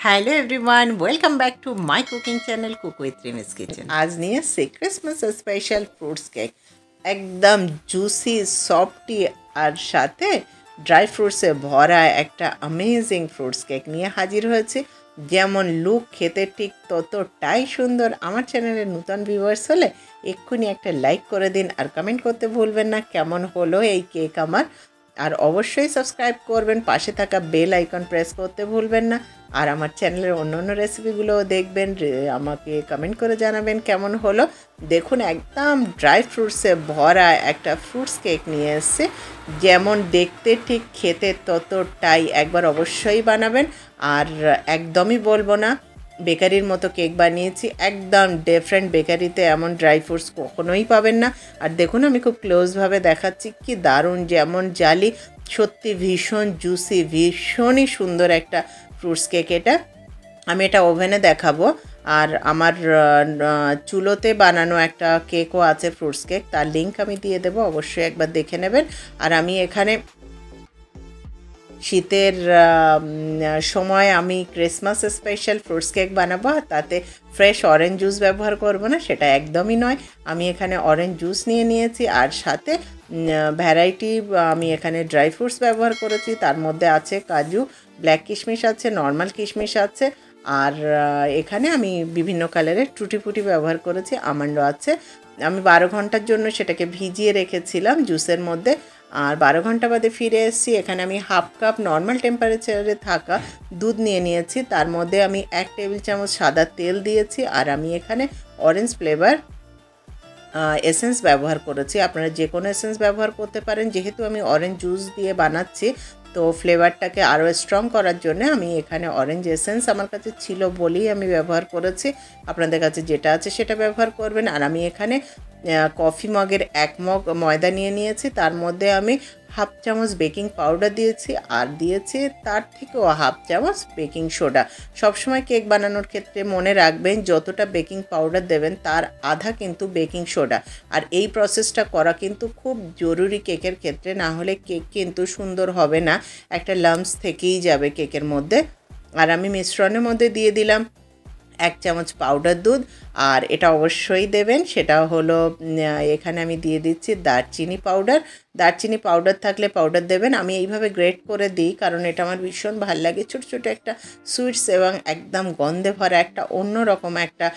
Hello everyone, welcome back to my cooking channel cook with Rimi's kitchen. आज নিয়ে এসেছি Christmas special fruits cake. একদম juicy softy আর সাথে ড্রাই ফ্রুটসে ভরা একটা অ্যামেজিং ফ্রুটস কেক নিয়ে হাজির হয়েছি। যেমন লুক খেতে ঠিক ততটাই সুন্দর। আমার চ্যানেলের নতুন ভিউয়ার্স হলে এক্ষুনি একটা লাইক করে দিন আর কমেন্ট করতে ভুলবেন না কেমন হলো এই কেক আমার। আর অবশ্যই সাবস্ক্রাইব করবেন, পাশে থাকা বেল আইকন প্রেস করতে ভুলবেন না। আর আমার চ্যানেলের অন্য রেসিপিগুলোও দেখবেন, আমাকে কমেন্ট করে জানাবেন কেমন হলো। দেখুন একদম ড্রাই ফ্রুটসে ভরা একটা ফ্রুটস কেক নিয়ে এসেছে, যেমন দেখতে ঠিক খেতে ততটাই। একবার অবশ্যই বানাবেন। আর একদমই বলবো না বেকারির মতো কেক বানিয়েছি, একদম ডিফারেন্ট। বেকারিতে এমন ড্রাই ফ্রুটস কখনোই পাবেন না। আর দেখুন আমি খুব ক্লোজভাবে দেখাচ্ছি, কি দারুণ, যেমন জালি, সত্যি ভীষণ জুসি, ভীষণই সুন্দর একটা ফ্রুটস কেক এটা। আমি এটা ওভেনে দেখাবো। আর আমার চুলোতে বানানো একটা কেকও আছে ফ্রুটস কেক, তার লিঙ্ক আমি দিয়ে দেবো, অবশ্যই একবার দেখে নেবেন। আর আমি এখানে শীতের সময় আমি ক্রিসমাস স্পেশাল ফ্রুটস কেক বানাবো, তাতে ফ্রেশ অরেঞ্জ জুস ব্যবহার করব না, সেটা একদমই নয়। আমি এখানে অরেঞ্জ জুস নিয়েছি আর সাথে ভ্যারাইটি আমি এখানে ড্রাই ফ্রুটস ব্যবহার করেছি। তার মধ্যে আছে কাজু, ব্ল্যাক কিশমিশ আছে, নর্মাল কিশমিশ আছে, আর এখানে আমি বিভিন্ন কালারের টুটি ফুটি ব্যবহার করেছি, আমন্ডও আছে। আমি 12 ঘন্টার জন্য সেটাকে ভিজিয়ে রেখেছিলাম জুসের মধ্যে। আর 12 ঘন্টা বাদে ফিরে এসেছি। এখানে আমি হাফ কাপ নর্মাল টেম্পারেচারে থাকা দুধ নিয়েছি। তার মধ্যে আমি 1 টেবিল চামচ সাদা তেল দিয়েছি। আর আমি এখানে অরেঞ্জ ফ্লেভার এসেন্স ব্যবহার করেছি। আপনারা যে কোনো এসেন্স ব্যবহার করতে পারেন। যেহেতু আমি অরেঞ্জ জুস দিয়ে বানাচ্ছি, তো ফ্লেভারটাকে আরও স্ট্রং করার জন্য আমি এখানে অরেঞ্জ এসেন্স আমার কাছে ছিল বলেই আমি ব্যবহার করেছি। আপনাদের কাছে যেটা আছে সেটা ব্যবহার করবেন। আর আমি এখানে কফি মগের 1 মগ ময়দা নিয়েছি। তার মধ্যে আমি হাফ চামচ বেকিং পাউডার দিয়েছি, আর দিয়েছি তার থেকেও হাফ চামচ বেকিং সোডা। সবসময় কেক বানানোর ক্ষেত্রে মনে রাখবেন, যতটা বেকিং পাউডার দেবেন তার আধা কিন্তু বেকিং সোডা। আর এই প্রসেসটা করা কিন্তু খুব জরুরি কেকের ক্ষেত্রে, না হলে কেক কিন্তু সুন্দর হবে না, একটা লাম্পস থেকেই যাবে কেকের মধ্যে। আর আমি মিশ্রণের মধ্যে দিয়ে দিলাম 1 চামচ পাউডার দুধ। আর এটা অবশ্যই দেবেন, সেটা হলো এখানে আমি দিয়ে দিচ্ছি দারচিনি পাউডার। দারচিনি পাউডার থাকলে পাউডার দেবেন। আমি এইভাবে গ্রেট করে দিই, কারণ এটা আমার ভীষণ ভালো লাগে। ছোটো ছোটো একটা সুইটস এবং একদম গন্ধে ভরা একটা অন্যরকম একটা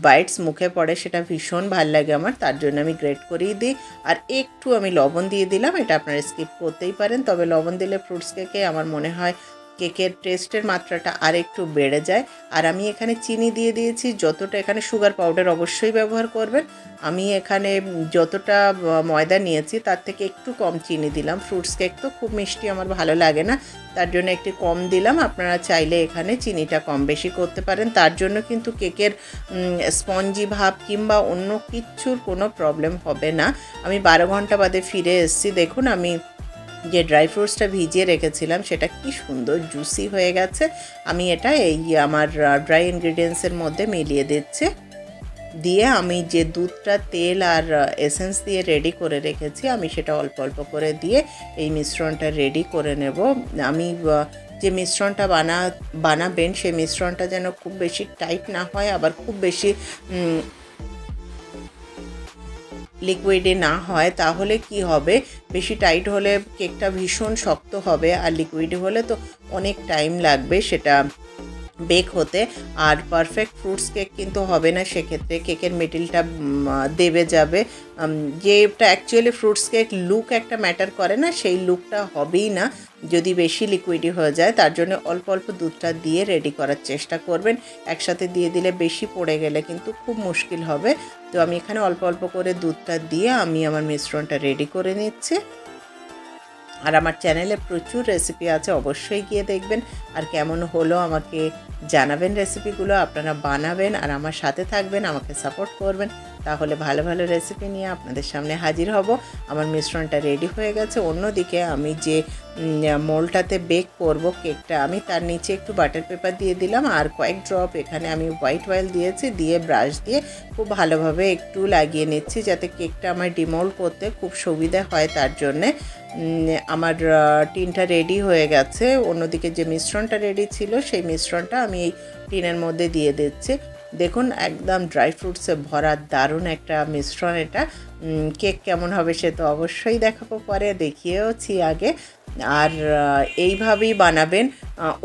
বাইটস মুখে পড়ে, সেটা ভীষণ ভালো লাগে আমার, তার জন্য আমি গ্রেট করেই দিই। আর একটু আমি লবণ দিয়ে দিলাম, এটা আপনারা স্কিপ করতেই পারেন, তবে লবণ দিলে ফ্রুটস কেকে আমার মনে হয় কেকের টেস্টের মাত্রাটা আর একটু বেড়ে যায়। আর আমি এখানে চিনি দিয়ে দিয়েছি যতটা, এখানে সুগার পাউডার অবশ্যই ব্যবহার করবেন। আমি এখানে যতটা ময়দা নিয়েছি তার থেকে একটু কম চিনি দিলাম। ফ্রুটস কেক তো খুব মিষ্টি আমার ভালো লাগে না, তার জন্য একটু কম দিলাম। আপনারা চাইলে এখানে চিনিটা কম বেশি করতে পারেন, তার জন্য কিন্তু কেকের স্পঞ্জি ভাব কিংবা অন্য কিচ্ছুর কোনো প্রবলেম হবে না। আমি 12 ঘন্টা বাদে ফিরে এসেছি। দেখুন আমি যে ড্রাই ফ্রুটসটা ভিজিয়ে রেখেছিলাম সেটা কি সুন্দর জুসি হয়ে গেছে। আমি এটা এই আমার ড্রাই ইনগ্রিডিয়েন্টসের মধ্যে মিলিয়ে দিচ্ছি। দিয়ে আমি যে দুধটা, তেল আর এসেন্স দিয়ে রেডি করে রেখেছি, আমি সেটা অল্প অল্প করে দিয়ে এই মিশ্রণটা রেডি করে নেব। আমি যে মিশ্রণটা বানাবেন সেই মিশ্রণটা যেন খুব বেশি টাইট না হয়, আবার খুব বেশি লিকুইডে না হয়, তাহলে কি হবে, বেশি টাইট হলে কেকটা ভীষণ শক্ত হবে, আর লিকুইডে হলে তো অনেক টাইম লাগবে সেটা বেক হতে। আর পারফেক্ট ফ্রুটস কেক কিন্তু হবে না, সেক্ষেত্রে কেকের মেটেরিয়ালটা দেবে যাবে। যেটা অ্যাকচুয়ালি ফ্রুটস কেক লুক একটা ম্যাটার করে না, সেই লুকটা হবেই না যদি বেশি লিকুইডি হয়ে যায়। তার জন্য অল্প অল্প দুধটা দিয়ে রেডি করার চেষ্টা করবেন। একসাথে দিয়ে দিলে বেশি পড়ে গেলে কিন্তু খুব মুশকিল হবে। তো আমি এখানে অল্প অল্প করে দুধটা দিয়ে আমি আমার মিশ্রণটা রেডি করে নিচ্ছি। আর আমার চ্যানেলে প্রচুর রেসিপি আছে, অবশ্যই গিয়ে দেখবেন। আর কেমন হলো আমাকে জানাবেন, রেসিপিগুলো আপনারা বানাবেন আর আমার সাথে থাকবেন, আমাকে সাপোর্ট করবেন, তাহলে ভালো ভালো রেসিপি নিয়ে আপনাদের সামনে হাজির হব। আমার মিশ্রণটা রেডি হয়ে গেছে। অন্যদিকে আমি যে মোলটাতে বেক করব কেকটা, আমি তার নিচে একটু বাটার পেপার দিয়ে দিলাম, আর কয়েক ড্রপ এখানে আমি হোয়াইট অয়েল দিয়েছি, দিয়ে ব্রাশ দিয়ে খুব ভালোভাবে একটু লাগিয়ে নিচ্ছি, যাতে কেকটা আমার ডিমোল্ড করতে খুব সুবিধা হয় তার জন্যে। আমার টিনটা রেডি হয়ে গেছে। অন্যদিকে যে মিশ্রণটা রেডি ছিল সেই মিশ্রণটা আমি এই টিনের মধ্যে দিয়ে দিচ্ছি। দেখুন একদম ড্রাই ফ্রুটসে ভরা দারুণ একটা মিশ্রণ এটা। কেক কেমন হবে সে তো অবশ্যই দেখাবো পরে, দেখিয়েওছি আগে। আর এইভাবেই বানাবেন।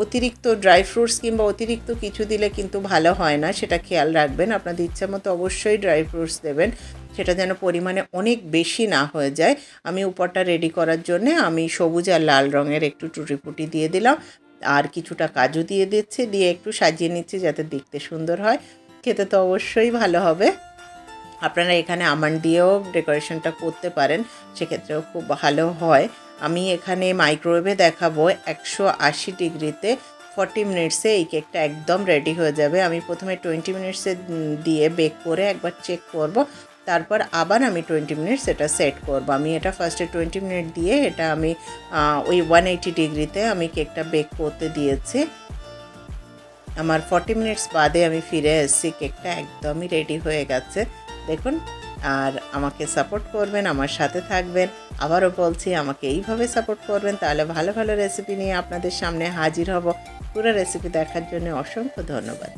অতিরিক্ত ড্রাই ফ্রুটস কিংবা অতিরিক্ত কিছু দিলে কিন্তু ভালো হয় না, সেটা খেয়াল রাখবেন। আপনাদের ইচ্ছা মতো অবশ্যই ড্রাই ফ্রুটস দেবেন, সেটা যেন পরিমাণে অনেক বেশি না হয়ে যায়। আমি উপরটা রেডি করার জন্যে আমি সবুজ আর লাল রঙের একটু টুটি ফুটি দিয়ে দিলাম, আর কিছুটা কাজু দিয়ে দিচ্ছি, দিয়ে একটু সাজিয়ে নিচ্ছি যাতে দেখতে সুন্দর হয়, খেতে তো অবশ্যই ভালো হবে। আপনারা এখানে আমন্ড দিয়েও ডেকোরেশনটা করতে পারেন, সেক্ষেত্রেও খুব ভালো হয়। আমি এখানে মাইক্রোওয়েভে দেখাবো 180 ডিগ্রিতে 40 মিনিটসে এই কেকটা একদম রেডি হয়ে যাবে। আমি প্রথমে 20 মিনিটসে দিয়ে বেক করে একবার চেক করব, তারপর আবার আমি 20 মিনিটস এটা সেট করব। আমি এটা ফার্স্টে 20 মিনিট দিয়ে এটা আমি ওই 180 ডিগ্রিতে আমি কেকটা বেক করতে দিয়েছি। আমার 40 মিনিটস বাদে আমি ফিরে এসেছি, কেকটা একদমই রেডি হয়ে গেছে দেখুন। আর আমাকে সাপোর্ট করবেন, আমার সাথে থাকবেন। আবারও বলছি, আমাকে এইভাবে সাপোর্ট করবেন, তাহলে ভালো ভালো রেসিপি নিয়ে আপনাদের সামনে হাজির হব। পুরো রেসিপি দেখার জন্য অসংখ্য ধন্যবাদ।